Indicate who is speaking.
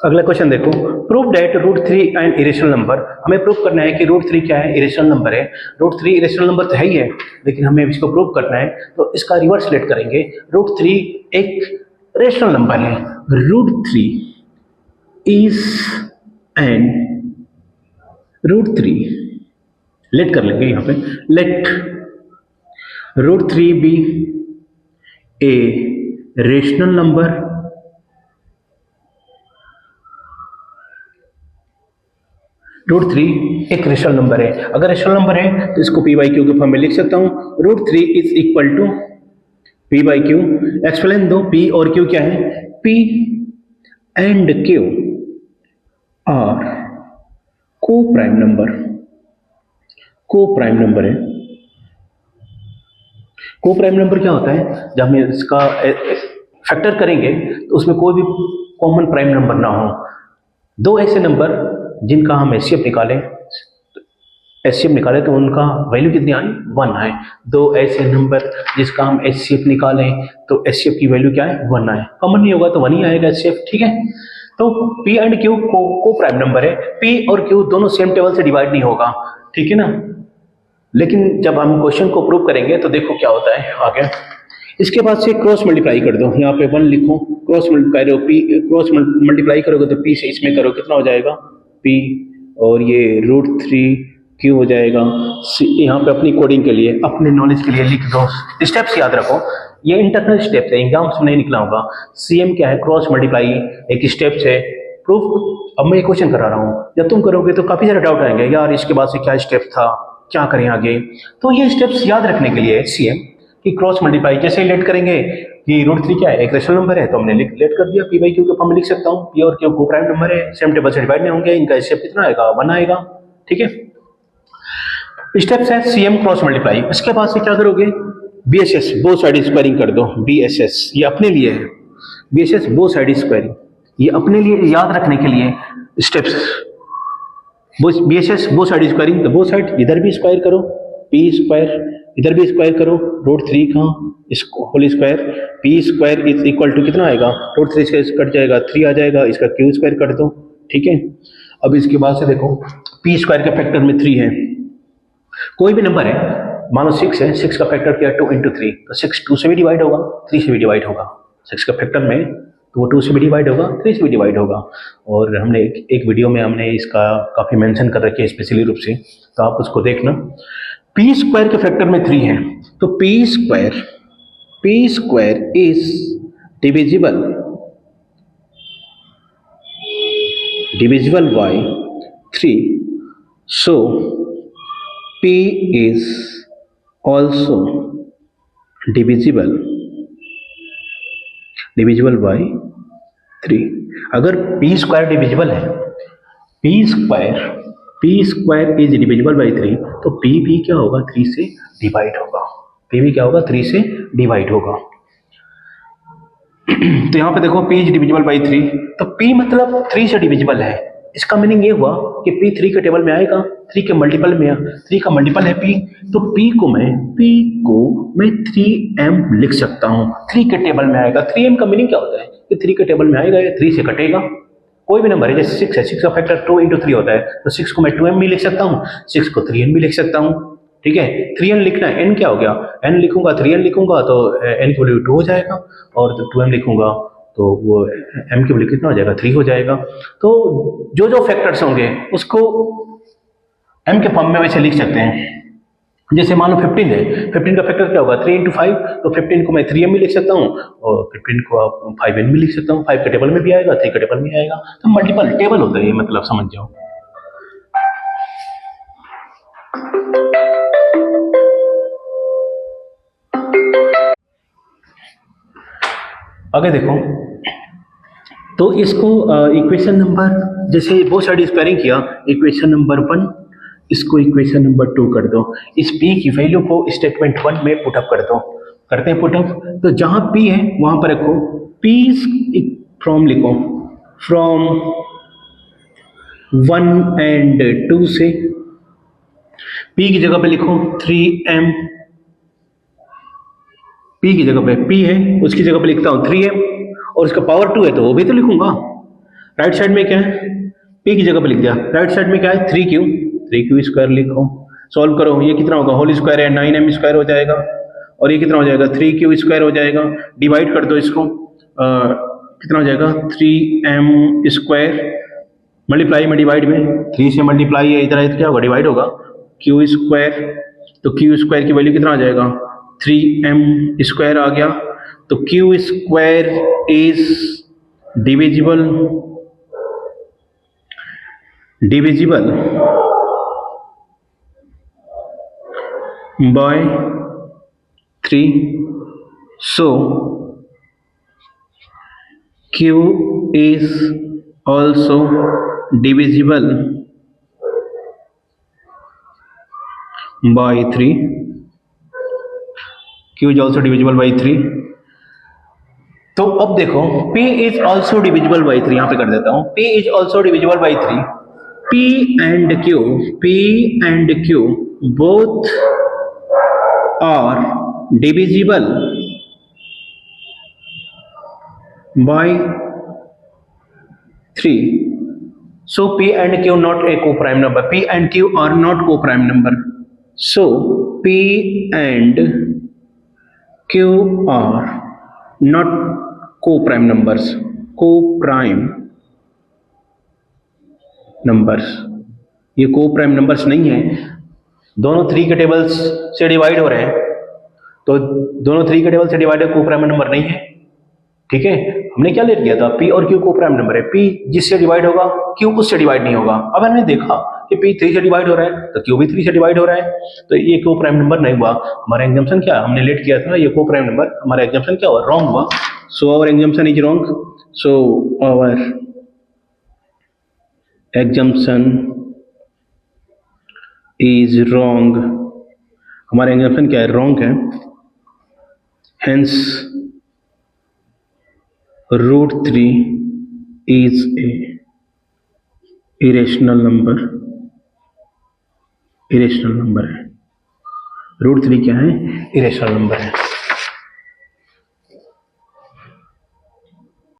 Speaker 1: अगला क्वेश्चन देखो, prove that root three an irrational number. हमें प्रूव करना है कि रूट थ्री क्या है, इरेशनल नंबर है। रूट थ्री इरेशनल नंबर तो है ही है, लेकिन हमें इसको प्रूव करना है तो इसका रिवर्स लेट करेंगे। रूट थ्री एक रेशनल नंबर है। Root three is an root three let कर लेंगे यहां पे, let root three be a rational number root three एक रेशनल नंबर है। अगर रेशनल नंबर है तो इसको पी बाई क्यू के फॉर्म में लिख सकता हूं। Root three is equal to P by Q. Explain दो, पी और क्यू क्या है। पी एंड क्यू आर को प्राइम नंबर, को प्राइम नंबर है। को प्राइम नंबर क्या होता है, जब हम इसका फैक्टर करेंगे तो उसमें कोई भी कॉमन प्राइम नंबर ना हो। दो ऐसे नंबर जिनका हम एचसीएफ निकालें तो उनका वैल्यू कितनी आई, 1 आए। दो ऐसे नंबर जिसका हम एचसीएफ निकालें तो एचसीएफ की वैल्यू क्या है, 1 आए। कॉमन नहीं होगा तो 1 ही आएगा एचसीएफ, ठीक है। तो पी एंड क्यू को प्राइम नंबर है। पी और क्यू दोनों सेम टेबल से डिवाइड नहीं होगा, ठीक है ना। लेकिन जब हम क्वेश्चन को प्रूव करेंगे तो देखो क्या होता है आगे। इसके बाद से क्रॉस मल्टीप्लाई कर दो, यहाँ पे 1 लिखो, क्रॉस मल्टीप्लाई करो, पी क्रॉस मल्टीप्लाई करोगे तो पी से इसमें करो, कितना हो जाएगा, पी और ये रूट थ्री क्यू हो जाएगा। यहाँ पे अपनी कोडिंग के लिए, अपने नॉलेज के लिए लिख दो। स्टेप्स याद रखो, ये इंटरनल स्टेप्स है, एग्जाम्स में नहीं निकला होगा। सीएम क्या है, क्रॉस मल्टीप्लाई एक स्टेप्स है। प्रूफ अब मैं क्वेश्चन करा रहा हूँ, जब तुम करोगे तो काफी सारे डाउट आएंगे, यार इसके बाद से क्या स्टेप था, क्या करें आगे। तो ये स्टेप्स याद रखने के लिए सीएम कि क्रॉस मल्टीप्लाई जैसे ही लेट करेंगे कि रूट थ्री क्या है, एक रेशनल नंबर है तो हमने लेट कर दिया, पी बाई क्यू के फॉर्म में लिख सकता हूँ। पी और क्यू को प्राइम नंबर है, सेम टेबल से डिवाइड नहीं होंगे, इनका एचसीएफ कितना आएगा, 1 आएगा, ठीक है। स्टेप्स है सीएम क्रॉस मल्टीप्लाई। इसके बाद से क्या करोगे, बीएसएस बोथ साइड स्क्वायरिंग कर दो। बीएसएस ये अपने लिए है, बीएसएस बोथ साइड स्क्वायरिंग, ये अपने लिए याद रखने के लिए steps. BSS both side squaring, तो बोथ साइड इधर भी स्क्वायर करो, पी स्क्वायर इधर भी स्क्वायर करो, रूट थ्री का whole square, P square is equal to कितना आएगा, रूट थ्री से कट जाएगा 3 आ जाएगा, इसका क्यू स्क्वायर कर दो, ठीक है। अब इसके बाद से देखो पी स्क्वायर के फैक्टर में 3 है। कोई भी नंबर है, मानो 6 है, 6 का फैक्टर क्या है, 2 × 3, तो 6 2 से भी डिवाइड होगा, 3 से भी डिवाइड होगा। 6 का फैक्टर में तो वो 2 से भी डिवाइड होगा, 3 से भी डिवाइड होगा। और हमने एक वीडियो में हमने इसका काफ़ी मेंशन कर रखी है स्पेशली रूप से, तो आप उसको देखना। पी स्क्वायर के फैक्टर में 3 है, तो P square is divisible by 3, so P is also divisible by 3। अगर P स्क्वायर डिविजिबल है, P square is divisible by 3, तो P भी क्या होगा, 3 से डिवाइड होगा। P भी क्या होगा, 3 से डिवाइड होगा। तो यहाँ पे देखो P इज डिविजिबल बाई 3, तो P मतलब 3 से डिविजिबल है। इसका मीनिंग ये हुआ कि P 3 के टेबल में आएगा, 3 के मल्टीपल में, 3 का मल्टीपल है P, तो P को मैं 3m लिख सकता हूँ, 3 के टेबल में आएगा। 3m का मीनिंग क्या होता है कि 3 के टेबल में आएगा या 3 से कटेगा। कोई भी नंबर है, जैसे 6 है, 6 का फैक्टर 2 × 3 होता है, तो 6 को मैं 2m भी लिख सकता हूँ, 6 को 3n भी लिख सकता हूँ, ठीक है। 3n लिखना है, n क्या हो गया, n लिखूंगा 3n लिखूंगा तो n की वैल्यू 2 हो जाएगा, और 2m लिखूंगा तो वो m की वैल्यू कितना हो जाएगा, 3 हो जाएगा। तो जो फैक्टर्स होंगे उसको m के फॉर्म में वैसे लिख सकते हैं। जैसे मान लो 15 है, 15 का फैक्टर क्या होगा, 3 × 5, तो 15 को मैं 3m भी लिख सकता हूँ और 15 को आप 5n भी लिख सकता हूँ। 5 के टेबल में भी आएगा, 3 के टेबल में आएगा, तो मल्टीपल टेबल होता है ये, मतलब समझ जाओ। आगे देखो, तो इसको इक्वेशन नंबर, जैसे बहुत सारी स्क्वायरिंग किया, इक्वेशन नंबर 1, इसको इक्वेशन नंबर 2 कर दो। इस p की वैल्यू को स्टेटमेंट 1 में पुटअप कर दो। करते हैं पुटअप, तो जहां p है वहां पर रखो p फ्रॉम, लिखो फ्रॉम 1 and 2 से, p की जगह पे लिखो 3m, p की जगह पे p है, उसकी जगह पे लिखता हूं 3m, और इसका पावर 2 है तो वो भी तो लिखूंगा, राइट साइड में क्या है, p की जगह पे लिख दिया, राइट साइड में क्या है 3q स्क्वायर लिखो, सॉल्व करो, ये कितना होगा, होल स्क्वायर है 9m स्क्वायर हो जाएगा, और ये कितना हो जाएगा 3q स्क्वायर हो जाएगा, डिवाइड कर दो इसको, कितना हो जाएगा 3m स्क्वायर, मल्टीप्लाई में डिवाइड में 3 से मल्टीप्लाई है, इधर क्या होगा डिवाइड होगा, q स्क्वायर, तो q स्क्वायर की वैल्यू कितना आ जाएगा 3m स्क्वायर आ गया, तो q square is divisible by 3, so q is also divisible by 3, q is also divisible by 3। तो अब देखो p is also divisible by 3, यहां पे कर देता हूं, p is also divisible by 3, p and q both are divisible by 3, so p and q not a co-prime number, p and q are not co-prime number, so p and q are not co-prime numbers, ये co-prime numbers नहीं है, दोनों 3 के tables से divide हो रहे हैं, तो दोनों 3 के टेबल से डिवाइड co-prime नंबर नहीं है, ठीक है, हमने क्या ले लिया था p और q co-prime नंबर है, p जिससे डिवाइड होगा q उससे डिवाइड नहीं होगा, अब हमने देखा कि p 3 से डिवाइड हो रहा है तो q भी 3 से डिवाइड हो रहा है, तो ये co-prime नंबर नहीं हुआ, हमारा एग्जाम्पशन क्या, हमने लेट किया था ये co-prime नंबर, हमारा एग्जाम्पशन क्या हुआ, रॉन्ग हुआ, so our assumption is wrong, so our assumption is wrong, हमारा एग्जाम्पशन क्या है, रॉन्ग है, hence √3 is a irrational number है, √3 क्या है, इरेशनल नंबर है।